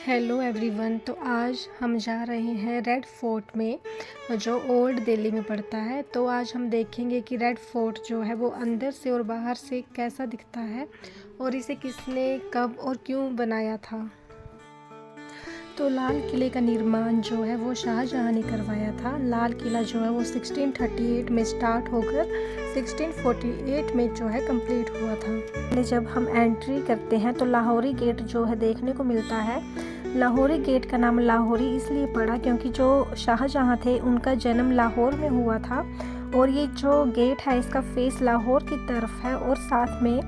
Hello everyone. तो आज हम जा रहे हैं रेड फोर्ट में, जो ओल्ड दिल्ली में पड़ता है। तो आज हम देखेंगे कि रेड फोर्ट जो है वो अंदर से और बाहर से कैसा दिखता है और इसे किसने कब और क्यों बनाया था। तो लाल किले का निर्माण जो है वो शाहजहां ने करवाया था। लाल किला जो है वो 1638 में स्टार्ट होकर 1648 में जो है कंप्लीट हुआ था। जब हम एंट्री करते हैं तो लाहौरी गेट जो है देखने को मिलता है। लाहौरी गेट का नाम लाहौरी इसलिए पड़ा क्योंकि जो शाहजहां थे उनका जन्म लाहौर में हुआ था और ये जो गेट है इसका फेस लाहौर की तरफ है और साथ में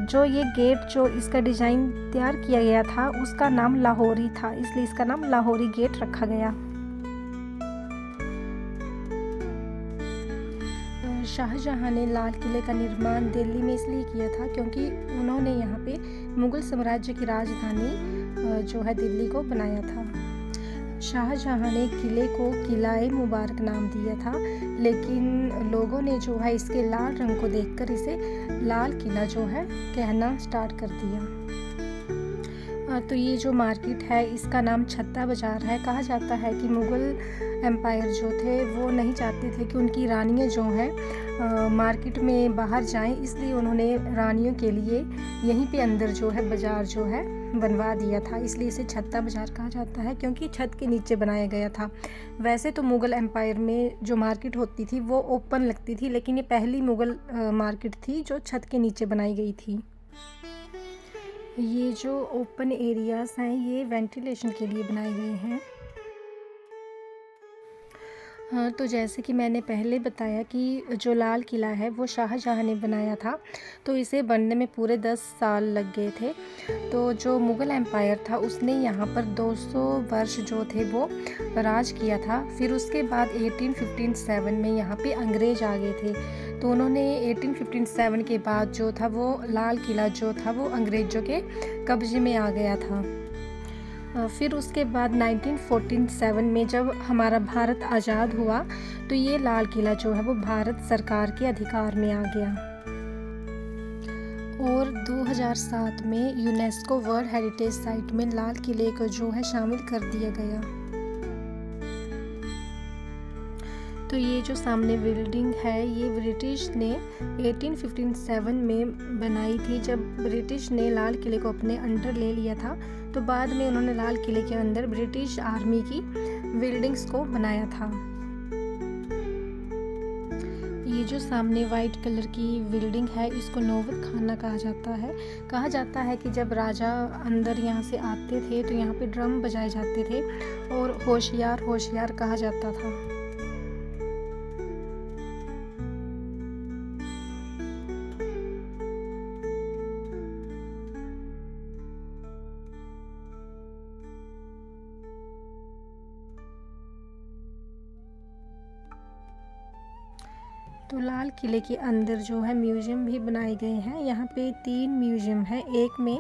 जो ये गेट जो इसका डिज़ाइन तैयार किया गया था उसका नाम लाहौरी था, इसलिए इसका नाम लाहौरी गेट रखा गया। शाहजहां ने लाल किले का निर्माण दिल्ली में इसलिए किया था क्योंकि उन्होंने यहाँ पे मुग़ल साम्राज्य की राजधानी जो है दिल्ली को बनाया था। शाहजहां ने किले को किला-ए मुबारक नाम दिया था, लेकिन लोगों ने जो है इसके लाल रंग को देखकर इसे लाल किला जो है कहना स्टार्ट कर दिया। तो ये जो मार्केट है इसका नाम छत्ता बाज़ार है। कहा जाता है कि मुग़ल एम्पायर जो थे वो नहीं चाहते थे कि उनकी रानियां जो हैं मार्केट में बाहर जाएं, इसलिए उन्होंने रानियों के लिए यहीं पे अंदर जो है बाज़ार जो है बनवा दिया था। इसलिए इसे छत्ता बाज़ार कहा जाता है क्योंकि छत के नीचे बनाया गया था। वैसे तो मुग़ल एम्पायर में जो मार्केट होती थी वो ओपन लगती थी, लेकिन ये पहली मुग़ल मार्केट थी जो छत के नीचे बनाई गई थी। ये जो ओपन एरियाज़ हैं ये वेंटिलेशन के लिए बनाए गए हैं। हाँ, तो जैसे कि मैंने पहले बताया कि जो लाल किला है वो शाहजहां ने बनाया था, तो इसे बनने में पूरे 10 साल लग गए थे। तो जो मुग़ल एम्पायर था उसने यहाँ पर 200 वर्ष जो थे वो राज किया था। फिर उसके बाद 1857 में यहाँ पे अंग्रेज़ आ गए थे, तो उन्होंने 1857 के बाद जो था वो लाल किला जो था वो अंग्रेज़ों के कब्ज़े में आ गया था। फिर उसके बाद 1947 में जब हमारा भारत आज़ाद हुआ तो ये लाल किला जो है वो भारत सरकार के अधिकार में आ गया और 2007 में यूनेस्को वर्ल्ड हेरिटेज साइट में लाल किले को जो है शामिल कर दिया गया। तो ये जो सामने बिल्डिंग है ये ब्रिटिश ने 1857 में बनाई थी। जब ब्रिटिश ने लाल किले को अपने अंडर ले लिया था तो बाद में उन्होंने लाल किले के अंदर ब्रिटिश आर्मी की बिल्डिंग्स को बनाया था। ये जो सामने वाइट कलर की बिल्डिंग है इसको नौबत खाना कहा जाता है। कहा जाता है कि जब राजा अंदर यहाँ से आते थे तो यहाँ पे ड्रम बजाए जाते थे और होशियार होशियार कहा जाता था। तो लाल किले के अंदर जो है म्यूज़ियम भी बनाए गए हैं। यहाँ पे 3 म्यूज़ियम है। एक में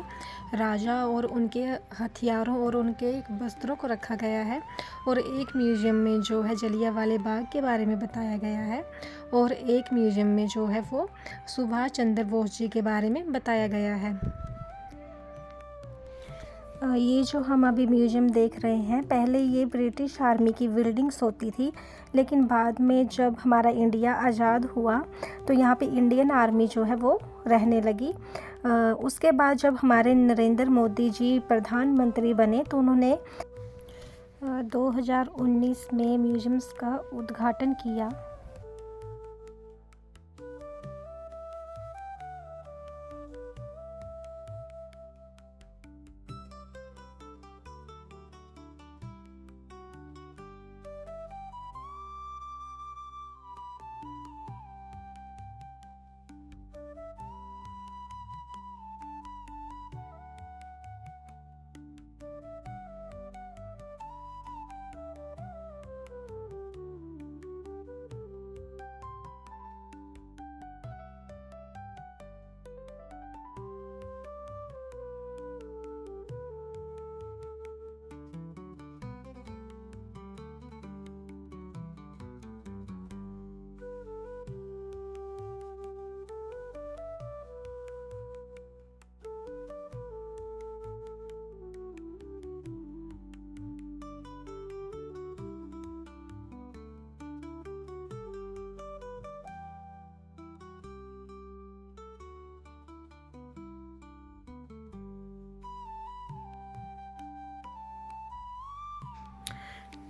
राजा और उनके हथियारों और उनके वस्त्रों को रखा गया है और एक म्यूज़ियम में जो है जलियांवाला बाग के बारे में बताया गया है और एक म्यूज़ियम में जो है वो सुभाष चंद्र बोस जी के बारे में बताया गया है। ये जो हम अभी म्यूज़ियम देख रहे हैं पहले ये ब्रिटिश आर्मी की बिल्डिंग्स होती थी, लेकिन बाद में जब हमारा इंडिया आज़ाद हुआ तो यहाँ पे इंडियन आर्मी जो है वो रहने लगी। उसके बाद जब हमारे नरेंद्र मोदी जी प्रधानमंत्री बने तो उन्होंने 2019 में म्यूज़ियम्स का उद्घाटन किया।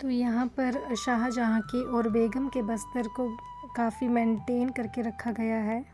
तो यहाँ पर शाहजहाँ के और बेगम के बस्तर को काफ़ी मेंटेन करके रखा गया है।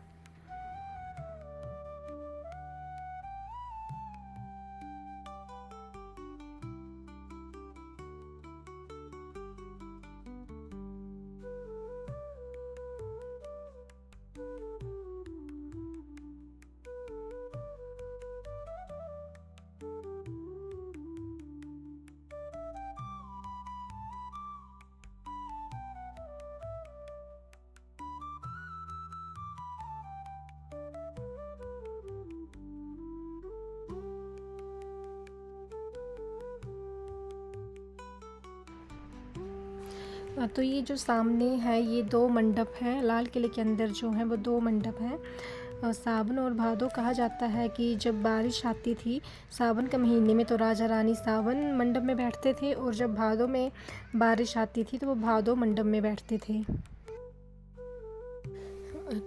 तो ये जो सामने है ये 2 मंडप हैं। लाल किले के अंदर जो हैं वो 2 मंडप हैं। सावन और भादो कहा जाता है कि जब बारिश आती थी सावन के महीने में तो राजा रानी सावन मंडप में बैठते थे, और जब भादो में बारिश आती थी तो वो भादो मंडप में बैठते थे।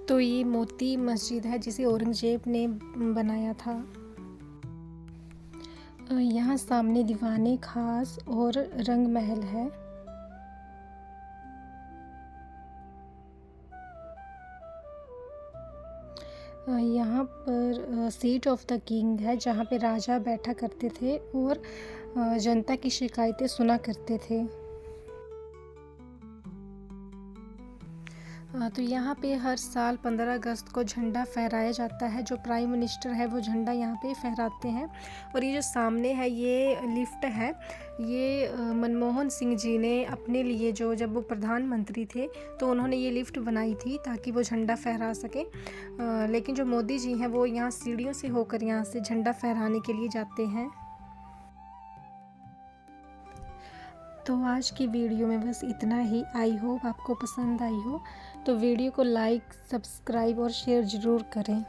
तो ये मोती मस्जिद है जिसे औरंगजेब ने बनाया था। यहाँ सामने दीवाने खास और रंग महल है। यहाँ पर सीट ऑफ द किंग है जहाँ पे राजा बैठा करते थे और जनता की शिकायतें सुना करते थे। तो यहाँ पे हर साल 15 अगस्त को झंडा फहराया जाता है। जो प्राइम मिनिस्टर है वो झंडा यहाँ पे फहराते हैं। और ये जो सामने है ये लिफ्ट है, ये मनमोहन सिंह जी ने अपने लिए जब वो प्रधानमंत्री थे तो उन्होंने ये लिफ्ट बनाई थी ताकि वो झंडा फहरा सके। लेकिन जो मोदी जी हैं वो यहाँ सीढ़ियों से होकर यहाँ से झंडा फहराने के लिए जाते हैं। तो आज की वीडियो में बस इतना ही। आई होप आपको पसंद आई हो। तो वीडियो को लाइक, सब्सक्राइब और शेयर ज़रूर करें।